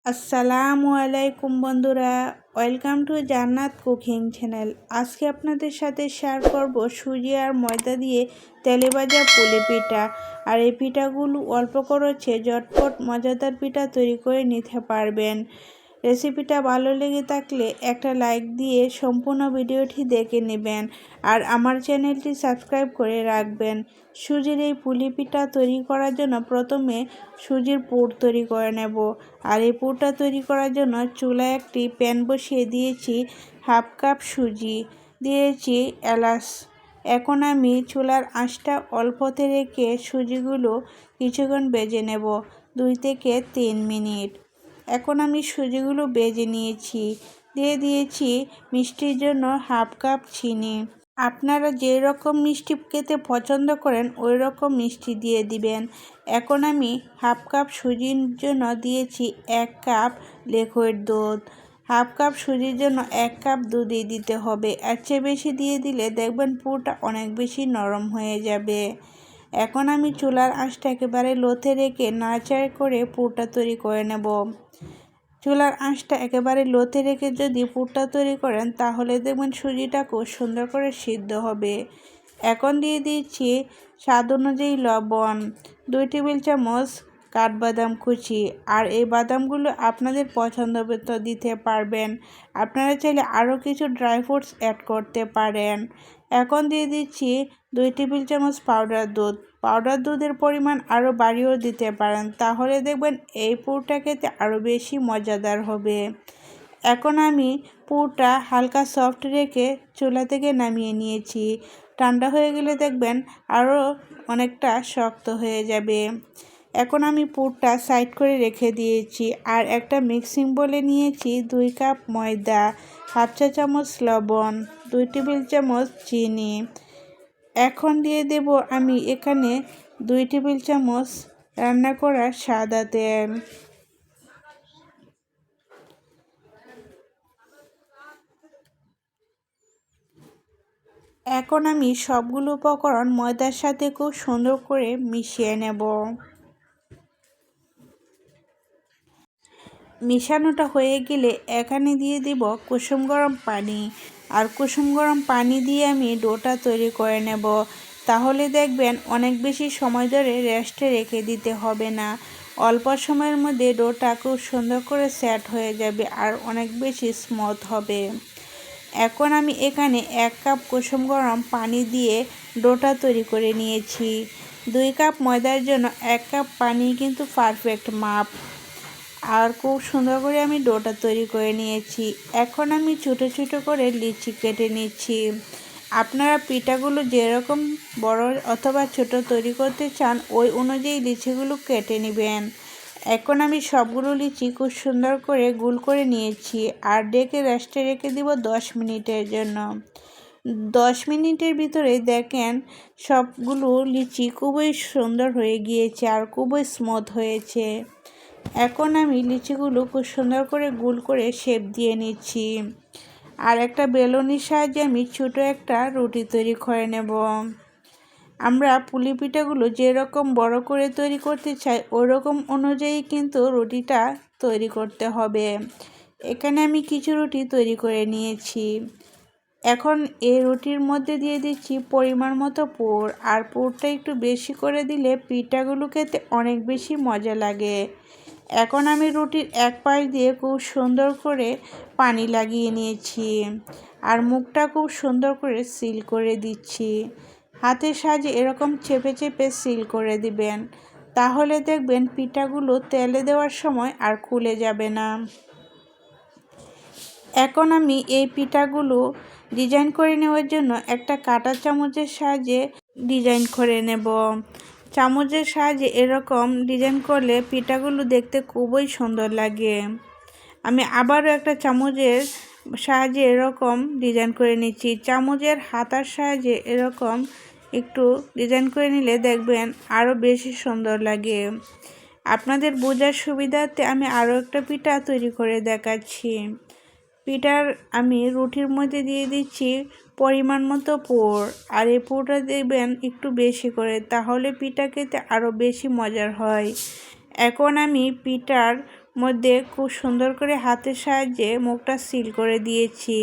আসসালামু আলাইকুম বন্ধুরা, ওয়েলকাম টু জান্নাত কুকিং চ্যানেল। আজকে আপনাদের সাথে শেয়ার করব সুজি আর ময়দা দিয়ে তেলে ভাজা পুলি পিঠা। আর এই পিঠাগুলো অল্প খরচে ঝটপট মজাদার পিঠা তৈরি করে নিতে পারবেন। রেসিপিটা ভালো লেগে থাকলে একটা লাইক দিয়ে সম্পূর্ণ ভিডিওটি দেখে নেবেন আর আমার চ্যানেলটি সাবস্ক্রাইব করে রাখবেন। সুজির এই পুলি পিঠা তৈরি করার জন্য প্রথমে সুজির পুর তৈরি করে নেব। আর এই পুরটা তৈরি করার জন্য চুলায় একটি প্যান বসিয়ে দিয়েছি, হাফ কাপ সুজি দিয়েছি, এলাচ। এখন আমি চুলার আঁচটা অল্পতে রেখে সুজিগুলো কিছুক্ষণ ভেজে নেব, 2 থেকে 3 মিনিট। এখন আমি সুজিগুলো ভেজে নিয়েছি, দিয়ে দিয়েছি মিষ্টির জন্য হাফ কাপ চিনি। আপনারা যে রকম মিষ্টি খেতে পছন্দ করেন ওই রকম মিষ্টি দিয়ে দিবেন। এখন আমি হাফ কাপ সুজির জন্য দিয়েছি 1 কাপ লিকুইড দুধ। হাফ কাপ সুজির জন্য 1 কাপ দুধই দিতে হবে, এর চেয়ে বেশি দিয়ে দিলে দেখবেন পুরটা অনেক বেশি নরম হয়ে যাবে। এখন আমি চুলার আঁচটা একেবারে লোতে রেখে নাড়াচাড়া করে পুরটা তৈরি করে নেব। চুলার আঁচটা একেবারে লোতে রেখে যদি পুরটা তৈরি করেন তাহলে দেখবেন সুজিটা খুব সুন্দর করে সিদ্ধ হবে। এখন দিয়ে দিচ্ছি স্বাদ অনুযায়ী লবণ, 2 টেবিল চামচ কাঠবাদাম কুচি। আর এই বাদামগুলো আপনাদের পছন্দ মতো দিতে পারবেন, আপনারা চাইলে আরও কিছু ড্রাই ফ্রুটস অ্যাড করতে পারেন। এখন দিয়ে দিচ্ছি 2 টেবিল চামচ পাউডার দুধ। পাউডার দুধের পরিমাণ আরও বাড়িয়েও দিতে পারেন, তাহলে দেখবেন এই পুরটা খেতে আরও বেশি মজাদার হবে। এখন আমি পুরটা হালকা সফট রেখে চুলা থেকে নামিয়ে নিয়েছি। ঠান্ডা হয়ে গেলে দেখবেন আরও অনেকটা শক্ত হয়ে যাবে। এখন আমি পুরটা সাইড করে রেখে দিয়েছি আর একটা মিক্সিং বলে নিয়েছি 2 কাপ ময়দা, হাফ চা চামচ লবণ, 2 টেবিল চামচ চিনি। এখন দিয়ে দেব আমি এখানে 2 টেবিল চামচ রান্না করা সাদা তেল। এখন আমি সবগুলো উপকরণ ময়দার সাথে খুব সুন্দর করে মিশিয়ে নেব। মিশানোটা হয়ে গেলে এখানে দিয়ে দিব কুসুম গরম পানি। আর কুসুম গরম পানি দিয়ে আমি ডোটা তৈরি করে নেব, তাহলে দেখবেন অনেক বেশি সময় ধরে রেস্টে রেখে দিতে হবে না। অল্প সময়ের মধ্যে ডোটা খুব সুন্দর করে সেট হয়ে যাবে আর অনেক বেশি স্মুথ হবে। এখন আমি এখানে 1 কাপ কুসুম গরম পানি দিয়ে ডোটা তৈরি করে নিয়েছি। 2 কাপ ময়দার জন্য 1 কাপ পানি কিন্তু পারফেক্ট মাপ। আর খুব সুন্দর করে আমি ডোটা তৈরি করে নিয়েছি। এখন আমি ছোটো ছোটো করে লিচি কেটে নিচ্ছি। আপনারা পিঠাগুলো যেরকম বড় অথবা ছোট তৈরি করতে চান ওই অনুযায়ী লিচিগুলো কেটে নেবেন। এখন আমি সবগুলো লিচি খুব সুন্দর করে গোল করে নিয়েছি আর ডেকে রেস্টে রেখে দিব 10 মিনিটের জন্য। 10 মিনিটের ভিতরে দেখেন সবগুলো লিচি খুবই সুন্দর হয়ে গিয়েছে আর খুবই স্মুথ হয়েছে। এখন আমি লিচিগুলো খুব সুন্দর করে গোল করে শেপ দিয়ে নিচ্ছি আর একটা বেলুনির সাহায্যে আমি ছোটো একটা রুটি তৈরি করে নেব। আমরা পুলি পিঠাগুলো যেরকম বড় করে তৈরি করতে চাই ওই রকম অনুযায়ী কিন্তু রুটিটা তৈরি করতে হবে। এখানে আমি কিছু রুটি তৈরি করে নিয়েছি। এখন এই রুটির মধ্যে দিয়ে দিচ্ছি পরিমাণ মতো পুর। আর পুরটা একটু বেশি করে দিলে পিঠাগুলো খেতে অনেক বেশি মজা লাগে। এখন আমি রুটির এক পাশ দিয়ে খুব সুন্দর করে পানি লাগিয়ে নিয়েছি আর মুখটা খুব সুন্দর করে সিল করে দিচ্ছি। হাতের সাহায্যে এরকম চেপে চেপে সিল করে দিবেন, তাহলে দেখবেন পিঠাগুলো তেলে দেওয়ার সময় আর খুলে যাবে না। এখন আমি এই পিঠাগুলো ডিজাইন করে নেওয়ার জন্য একটা কাঁটা চামচের সাহায্যে ডিজাইন করে নেব। চামচের সাহায্যে এরকম ডিজাইন করলে পিঠাগুলো দেখতে খুবই সুন্দর লাগে। আমি আবারও একটা চামচের সাহায্যে এরকম ডিজাইন করে নিচ্ছি। চামচের হাতার সাহায্যে এরকম একটু ডিজাইন করে নিলে দেখবেন আরও বেশি সুন্দর লাগে। আপনাদের বোঝার সুবিধার্থে আমি আরও একটা পিঠা তৈরি করে দেখাচ্ছি। পিঠার আমি রুটির মধ্যে দিয়ে দিচ্ছি পরিমাণ মতো পুর। আর এই পুরটা দেবেন একটু বেশি করে, তাহলে পিঠা খেতে আরও বেশি মজার হয়। এখন আমি পিঠার মধ্যে খুব সুন্দর করে হাতের সাহায্যে মুখটা সিল করে দিয়েছি।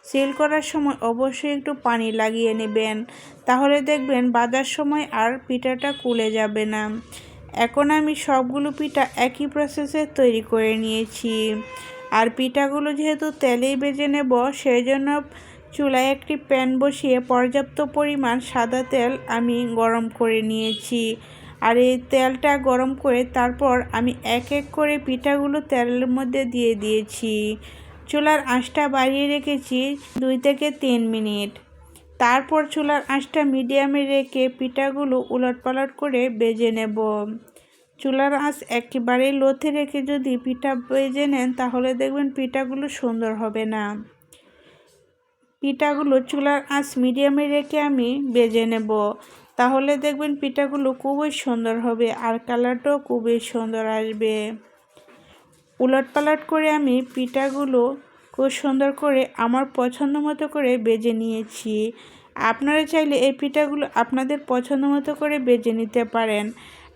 সিল করার সময় অবশ্যই একটু পানি লাগিয়ে নেবেন, তাহলে দেখবেন ভাজার সময় আর পিঠাটা খুলে যাবে না। এখন আমি সবগুলো পিঠা একই প্রসেসে তৈরি করে নিয়েছি। আর পিঠাগুলো যেহেতু তেলেই ভেজে নেব, সেই জন্য চুলায় একটি প্যান বসিয়ে পর্যাপ্ত পরিমাণ সাদা তেল আমি গরম করে নিয়েছি। আর এই তেলটা গরম করে তারপর আমি এক এক করে পিঠাগুলো তেলের মধ্যে দিয়ে দিয়েছি। চুলার আঁচটা বাড়িয়ে রেখেছি 2 থেকে 3 মিনিট। তারপর চুলার আঁচটা মিডিয়ামে রেখে পিঠাগুলো উলটপালট করে ভেজে নেব। চুলার আঁচ একেবারে লোতে রেখে যদি পিঠা ভেজে নেন, তাহলে দেখবেন পিঠাগুলো সুন্দর হবে না। পিঠাগুলো চুলার আঁচ মিডিয়ামে রেখে আমি ভেজে নেব, তাহলে দেখবেন পিঠাগুলো খুবই সুন্দর হবে আর কালারটাও খুবই সুন্দর আসবে। উলটপালট করে আমি পিঠাগুলো খুব সুন্দর করে আমার পছন্দ মতো করে ভেজে নিয়েছি। আপনারা চাইলে এই পিঠাগুলো আপনাদের পছন্দ মতো করে ভেজে নিতে পারেন,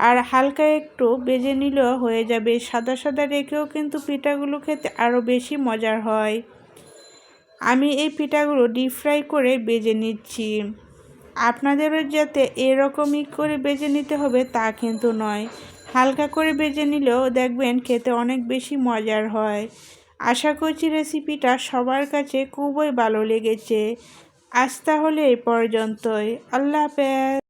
আর হালকা একটু ভেজে নিলেও হয়ে যাবে। সাদা সাদা রেখেও কিন্তু পিঠাগুলো খেতে আরও বেশি মজার হয়। আমি এই পিঠাগুলো ডিপ ফ্রাই করে ভেজে নিচ্ছি। আপনাদেরও যাতে এরকমই করে ভেজে নিতে হবে তা কিন্তু নয়, হালকা করে ভেজে নিলেও দেখবেন খেতে অনেক বেশি মজার হয়। আশা করছি রেসিপিটা সবার কাছে খুবই ভালো লেগেছে। আজ তাহলে এই পর্যন্তই। আল্লাহ হাফেজ।